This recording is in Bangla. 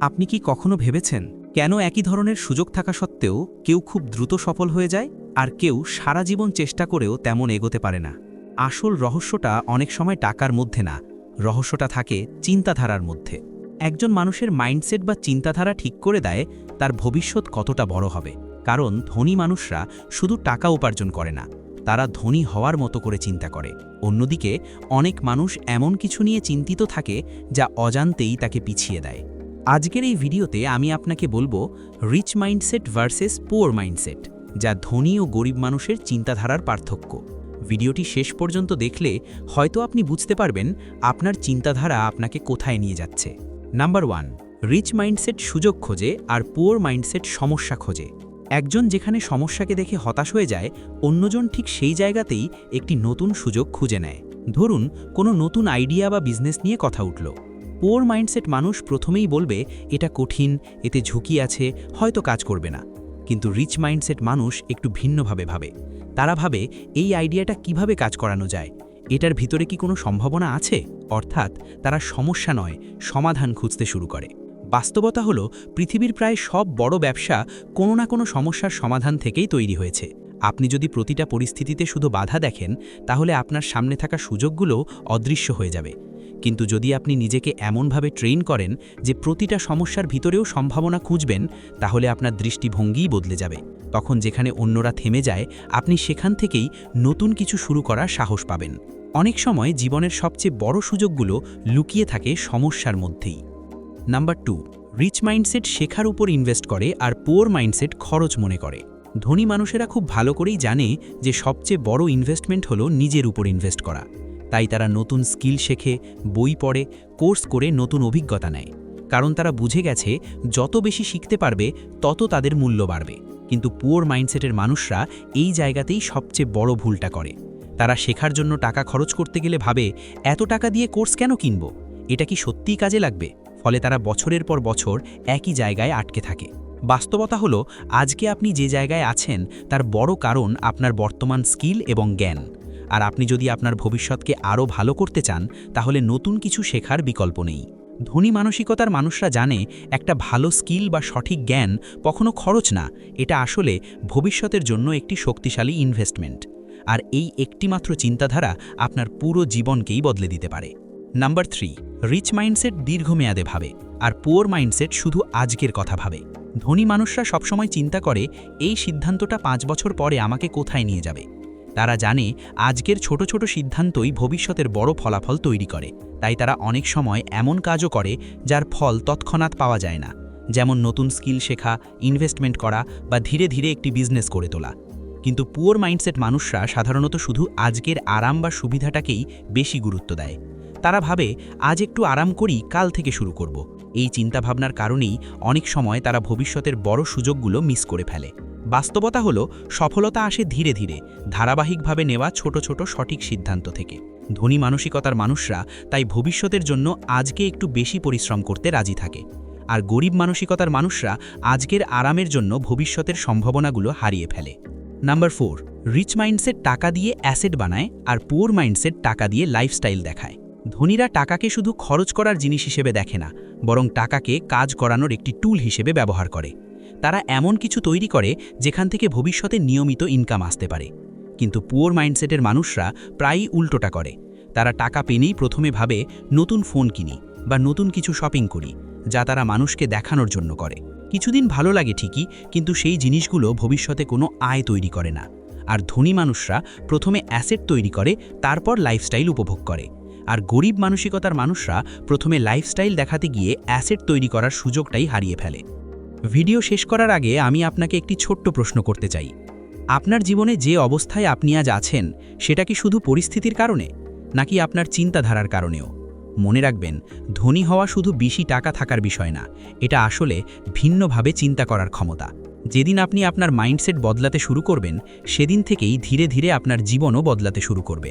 আপনি কি কখনো ভেবেছেন কেন একই ধরনের সুযোগ থাকা সত্ত্বেও কেউ খুব দ্রুত সফল হয়ে যায় আর কেউ সারা জীবন চেষ্টা করেও তেমন এগোতে পারে না? আসল রহস্যটা অনেক সময় টাকার মধ্যে না, রহস্যটা থাকে চিন্তাধারার মধ্যে। একজন মানুষের মাইন্ডসেট বা চিন্তাধারা ঠিক করে দেয় তার ভবিষ্যৎ কতটা বড় হবে। কারণ ধনী মানুষরা শুধু টাকা উপার্জন করে না, তারা ধনী হওয়ার মতো করে চিন্তা করে। অন্যদিকে অনেক মানুষ এমন কিছু নিয়ে চিন্তিত থাকে যা অজান্তেই তাকে পিছিয়ে দেয়। আজকের এই ভিডিওতে আমি আপনাকে বলবো rich mindset versus poor mindset, যা ধনী ও গরিব মানুষের চিন্তাধারার পার্থক্য। ভিডিওটি শেষ পর্যন্ত দেখলে হয়তো আপনি বুঝতে পারবেন আপনার চিন্তাধারা আপনাকে কোথায় নিয়ে যাচ্ছে। নাম্বার 1, রিচ মাইন্ডসেট সুযোগ খোঁজে আর পুয়ার মাইন্ডসেট সমস্যা খোঁজে। একজন যেখানে সমস্যাকে দেখে হতাশ হয়ে যায়, অন্যজন ঠিক সেই জায়গাতেই একটি নতুন সুযোগ খুঁজে নেয়। ধরুন কোনো নতুন আইডিয়া বা বিজনেস নিয়ে কথা উঠল। পুয়ার মাইন্ডসেট মানুষ প্রথমেই বলবে এটা কঠিন, এতে ঝুঁকি আছে, হয়তো কাজ করবে না। কিন্তু রিচ মাইন্ডসেট মানুষ একটু ভিন্নভাবে ভাবে। তারা ভাবে এই আইডিয়াটা কিভাবে কাজ করানো যায়, এটার ভিতরে কি কোনো সম্ভাবনা আছে। অর্থাৎ তারা সমস্যা নয়, সমাধান খুঁজতে শুরু করে। বাস্তবতা হলো পৃথিবীর প্রায় সব বড় ব্যবসা কোনো না কোনো সমস্যার সমাধান থেকেই তৈরি হয়েছে। আপনি যদি প্রতিটা পরিস্থিতিতে শুধু বাধা দেখেন, তাহলে আপনার সামনে থাকা সুযোগগুলো অদৃশ্য হয়ে যাবে। কিন্তু যদি আপনি নিজেকে এমনভাবে ট্রেন করেন যে প্রতিটা সমস্যার ভিতরেও সম্ভাবনা খুঁজবেন, তাহলে আপনার দৃষ্টিভঙ্গিই বদলে যাবে। তখন যেখানে অন্যরা থেমে যায়, আপনি সেখান থেকেই নতুন কিছু শুরু করার সাহস পাবেন। অনেক সময় জীবনের সবচেয়ে বড় সুযোগগুলো লুকিয়ে থাকে সমস্যার মধ্যেই। নাম্বার 2, রিচ মাইন্ডসেট শেখার উপর ইনভেস্ট করে আর পুয়ার মাইন্ডসেট খরচ মনে করে। ধনী মানুষেরা খুব ভালো করেই জানে যে সবচেয়ে বড় ইনভেস্টমেন্ট হলো নিজের উপর ইনভেস্ট করা। তাই তারা নতুন স্কিল শেখে, বই পড়ে, কোর্স করে নতুন অভিজ্ঞতা নেয়। কারণ তারা বুঝে গেছে যত বেশি শিখতে পারবে তত তাদের মূল্য বাড়বে। কিন্তু পুয়ার মাইন্ডসেটের মানুষরা এই জায়গাতেই সবচেয়ে বড় ভুলটা করে। তারা শেখার জন্য টাকা খরচ করতে গেলে ভাবে এত টাকা দিয়ে কোর্স কেন কিনব, এটা কি সত্যিই কাজে লাগবে। ফলে তারা বছরের পর বছর একই জায়গায় আটকে থাকে। বাস্তবতা হলো আজকে আপনি যে জায়গায় আছেন তার বড় কারণ আপনার বর্তমান স্কিল এবং জ্ঞান। আর আপনি যদি আপনার ভবিষ্যৎকে আরও ভালো করতে চান, তাহলে নতুন কিছু শেখার বিকল্প নেই। ধনী মানসিকতার মানুষরা জানে একটা ভালো স্কিল বা সঠিক জ্ঞান কখনো খরচ না, এটা আসলে ভবিষ্যতের জন্য একটি শক্তিশালী ইনভেস্টমেন্ট। আর এই একটিমাত্র চিন্তাধারা আপনার পুরো জীবনকেই বদলে দিতে পারে। নাম্বার 3, রিচ মাইন্ডসেট দীর্ঘমেয়াদে ভাবে আর পুয়ার মাইন্ডসেট শুধু আজকের কথা ভাবে। ধনী মানুষরা সবসময় চিন্তা করে এই সিদ্ধান্তটা 5 বছর পরে আমাকে কোথায় নিয়ে যাবে। তারা জানে আজকের ছোট ছোট সিদ্ধান্তই ভবিষ্যতের বড় ফলাফল তৈরি করে। তাই তারা অনেক সময় এমন কাজও করে যার ফল তৎক্ষণাৎ পাওয়া যায় না, যেমন নতুন স্কিল শেখা, ইনভেস্টমেন্ট করা বা ধীরে ধীরে একটি বিজনেস করে তোলা। কিন্তু পুয়ার মাইন্ডসেট মানুষরা সাধারণত শুধু আজকের আরাম বা সুবিধাটাকেই বেশি গুরুত্ব দেয়। তারা ভাবে আজ একটু আরাম করি, কাল থেকে শুরু করব। এই চিন্তাভাবনার কারণেই অনেক সময় তারা ভবিষ্যতের বড় সুযোগগুলো মিস করে ফেলে। বাস্তবতা হলো সফলতা আসে ধীরে ধীরে, ধারাবাহিকভাবে নেওয়া ছোট ছোট সঠিক সিদ্ধান্ত থেকে। ধনী মানসিকতার মানুষরা তাই ভবিষ্যতের জন্য আজকে একটু বেশি পরিশ্রম করতে রাজি থাকে। আর গরিব মানসিকতার মানুষরা আজকের আরামের জন্য ভবিষ্যতের সম্ভাবনাগুলো হারিয়ে ফেলে। নাম্বার 4, রিচ মাইন্ডসেট টাকা দিয়ে অ্যাসেট বানায় আর পুয়ার মাইন্ডসেট টাকা দিয়ে লাইফস্টাইল দেখায়। ধনীরা টাকাকে শুধু খরচ করার জিনিস হিসেবে দেখে না, বরং টাকাকে কাজ করানোর একটি টুল হিসেবে ব্যবহার করে। তারা এমন কিছু তৈরি করে যেখান থেকে ভবিষ্যতে নিয়মিত ইনকাম আসতে পারে। কিন্তু পুয়ার মাইন্ডসেটের মানুষরা প্রায়ই উল্টোটা করে। তারা টাকা পেলেই প্রথমে ভাবে নতুন ফোন কিনি বা নতুন কিছু শপিং করি, যা তারা মানুষকে দেখানোর জন্য করে। কিছুদিন ভালো লাগে ঠিকই, কিন্তু সেই জিনিসগুলো ভবিষ্যতে কোনো আয় তৈরি করে না। আর ধনী মানুষরা প্রথমে অ্যাসেট তৈরি করে, তারপর লাইফস্টাইল উপভোগ করে। আর গরিব মানসিকতার মানুষরা প্রথমে লাইফস্টাইল দেখাতে গিয়ে অ্যাসেট তৈরি করার সুযোগটাই হারিয়ে ফেলে। ভিডিও শেষ করার আগে আমি আপনাকে একটি ছোট্ট প্রশ্ন করতে চাই। আপনার জীবনে যে অবস্থায় আপনি আজ আছেন, সেটা কি শুধু পরিস্থিতির কারণে, নাকি আপনার চিন্তাধারার কারণেও? মনে রাখবেন, ধনী হওয়া শুধু বেশি টাকা থাকার বিষয় না, এটা আসলে ভিন্নভাবে চিন্তা করার ক্ষমতা। যেদিন আপনি আপনার মাইন্ডসেট বদলাতে শুরু করবেন, সেদিন থেকেই ধীরে ধীরে আপনার জীবনও বদলাতে শুরু করবে।